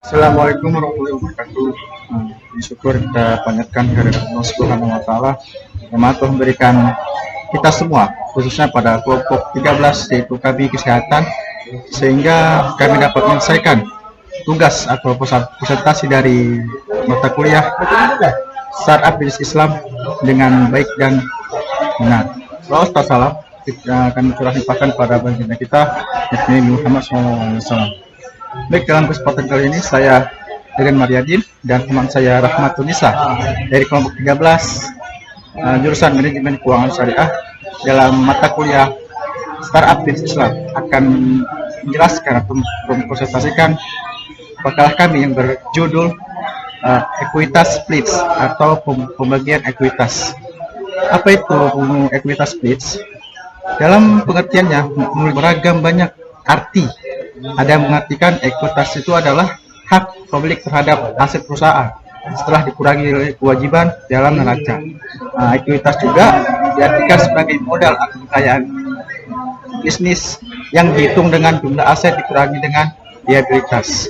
Assalamualaikum warahmatullahi wabarakatuh. Syukur kita panjatkan kehadirat Allah Subhanahu wa taala yang Maha memberikan kita semua, khususnya pada kelompok 13 yaitu KB Kesehatan, sehingga kami dapat menyelesaikan tugas atau presentasi dari mata kuliah Startup Bisnis Islam dengan baik dan benar. Salam kita akan curahkan pada baginda kita Nabi Muhammad SAW. Baik, dalam kesempatan kali ini saya Deden Mariadin dan teman saya Rahmatul Nisa dari kelompok 13 jurusan Manajemen Keuangan Syariah dalam mata kuliah Startup Bisnis Islam akan menjelaskan atau mempresentasikan makalah kami yang berjudul ekuitas splits atau pembagian ekuitas. Apa itu ekuitas splits? Dalam pengertiannya beragam banyak arti. Ada yang mengartikan ekuitas itu adalah hak pemilik terhadap aset perusahaan setelah dikurangi oleh kewajiban dalam neraca. Ekuitas juga diartikan sebagai modal atau kekayaan bisnis yang dihitung dengan jumlah aset dikurangi dengan liabilitas.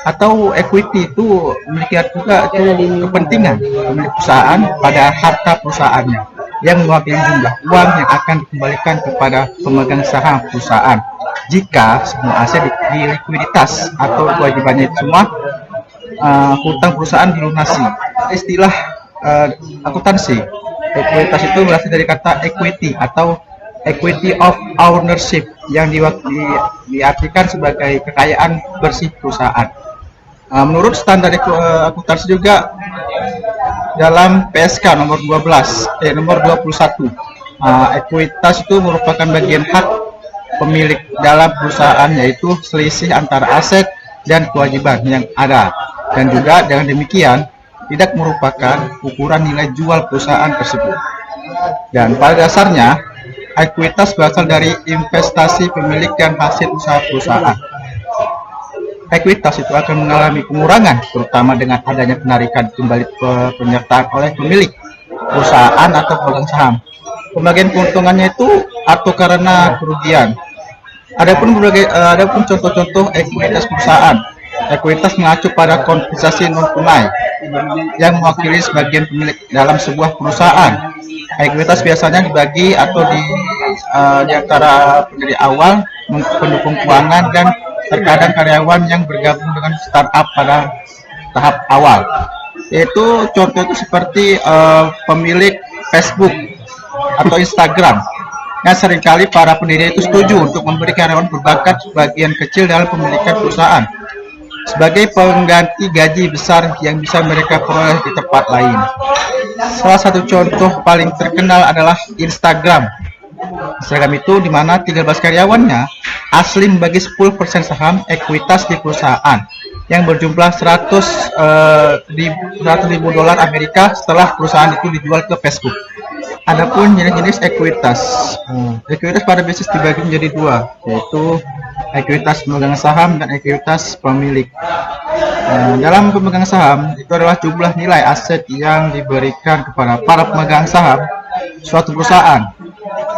Atau equity itu memiliki juga kepentingan pemilik perusahaan pada harta perusahaannya yang mewakili jumlah uang yang akan dikembalikan kepada pemegang saham perusahaan jika semua aset di likuiditas atau kewajibannya itu semua hutang perusahaan dilunasi. Istilah akuntansi, ekuitas itu berasal dari kata equity atau equity of ownership yang diartikan sebagai kekayaan bersih perusahaan. Menurut standar akuntansi juga dalam PSK nomor 21, ekuitas itu merupakan bagian hak pemilik dalam perusahaan, yaitu selisih antara aset dan kewajiban yang ada, dan juga dengan demikian tidak merupakan ukuran nilai jual perusahaan tersebut. Dan pada dasarnya ekuitas berasal dari investasi pemilik dan hasil usaha perusahaan. Ekuitas itu akan mengalami pengurangan terutama dengan adanya penarikan kembali penyertaan oleh pemilik perusahaan atau pemegang saham. Pembagian keuntungannya itu atau karena kerugian. Adapun contoh-contoh ekuitas perusahaan. Ekuitas mengacu pada kompensasi non tunai yang mewakili sebagian pemilik dalam sebuah perusahaan. Ekuitas biasanya dibagi atau di antara pendiri awal, pendukung keuangan, dan terkadang karyawan yang bergabung dengan startup pada tahap awal. Yaitu contoh itu seperti pemilik Facebook atau Instagram, yang seringkali para pendiri itu setuju untuk memberi karyawan berbakat sebagian kecil dalam pemilikan perusahaan sebagai pengganti gaji besar yang bisa mereka peroleh di tempat lain. Salah satu contoh paling terkenal adalah Instagram. Instagram itu di mana 13 karyawannya asli membagi 10% saham ekuitas di perusahaan yang berjumlah 100 ribu dolar Amerika setelah perusahaan itu dijual ke Facebook. Adapun jenis-jenis ekuitas. Ekuitas pada bisnis dibagi menjadi dua, yaitu ekuitas pemegang saham dan ekuitas pemilik. Dalam pemegang saham itu adalah jumlah nilai aset yang diberikan kepada para pemegang saham suatu perusahaan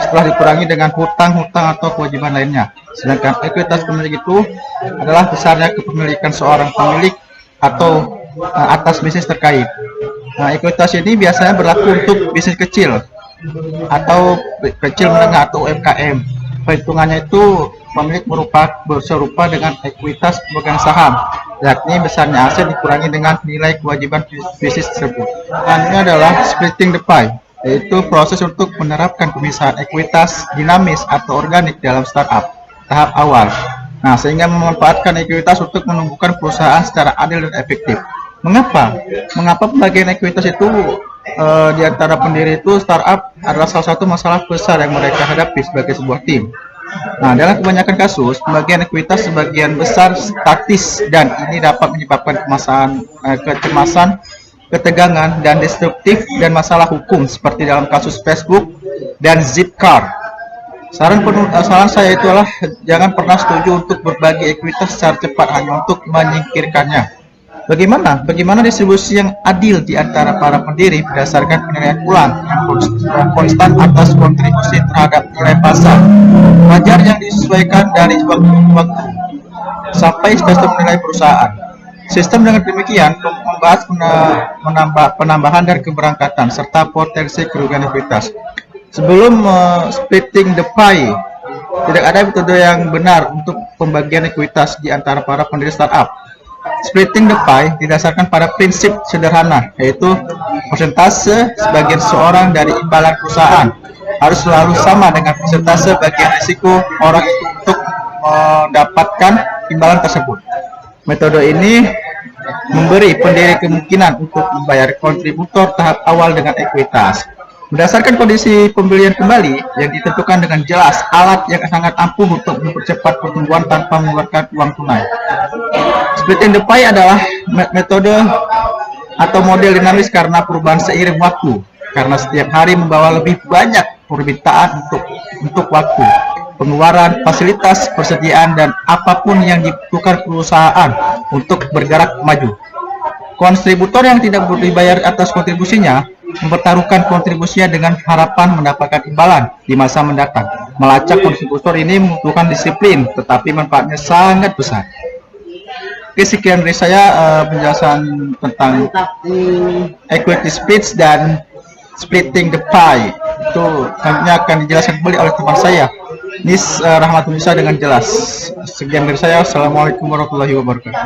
setelah dikurangi dengan hutang-hutang atau kewajiban lainnya. Sedangkan ekuitas pemilik itu adalah besarnya kepemilikan seorang pemilik atau atas bisnis terkait. Ekuitas ini biasanya berlaku untuk bisnis kecil atau kecil menengah atau UMKM. Perhitungannya itu pemilik serupa dengan ekuitas pemegang saham, yakni besarnya aset dikurangi dengan nilai kewajiban bisnis tersebut. Ini adalah splitting the pie, yaitu proses untuk menerapkan pemisahan ekuitas dinamis atau organik dalam startup tahap awal. Sehingga memanfaatkan ekuitas untuk menumbuhkan perusahaan secara adil dan efektif. Mengapa pembagian ekuitas itu di antara pendiri itu startup adalah salah satu masalah besar yang mereka hadapi sebagai sebuah tim. Dalam kebanyakan kasus, pembagian ekuitas sebagian besar statis dan ini dapat menyebabkan kecemasan, ketegangan, dan destruktif dan masalah hukum seperti dalam kasus Facebook dan Zipcar. Saran saya itu adalah jangan pernah setuju untuk berbagi ekuitas secara cepat hanya untuk menyingkirkannya. Bagaimana distribusi yang adil di antara para pendiri berdasarkan penilaian ulang yang konstan atas kontribusi terhadap nilai pasar, wajar yang disesuaikan dari waktu ke waktu sampai struktur nilai perusahaan. Sistem dengan demikian membahas penambahan dan keberangkatan serta potensi kerugian ekuitas. Sebelum splitting the pie, tidak ada metode yang benar untuk pembagian ekuitas di antara para pendiri startup. Splitting the pie didasarkan pada prinsip sederhana, yaitu persentase sebagian seorang dari imbalan perusahaan harus selalu sama dengan persentase bagian risiko orang itu untuk mendapatkan imbalan tersebut. Metode ini memberi pendiri kemungkinan untuk membayar kontributor tahap awal dengan ekuitas. Berdasarkan kondisi pembelian kembali yang ditentukan dengan jelas, alat yang sangat ampuh untuk mempercepat pertumbuhan tanpa mengeluarkan uang tunai. Splitting the pie adalah metode atau model dinamis karena perubahan seiring waktu, karena setiap hari membawa lebih banyak permintaan untuk waktu, pengeluaran, fasilitas, persediaan, dan apapun yang dibutuhkan perusahaan untuk bergerak maju. Kontributor yang tidak dibayar atas kontribusinya mempertaruhkan kontribusinya dengan harapan mendapatkan imbalan di masa mendatang. Melacak kontributor ini membutuhkan disiplin, tetapi manfaatnya sangat besar. Oke, sekian dari saya penjelasan tentang equity splits dan splitting the pie. Itu selanjutnya akan dijelaskan kembali oleh teman saya, Nis Rahmatulisa dengan jelas. Sekian dari saya. Assalamualaikum warahmatullahi wabarakatuh.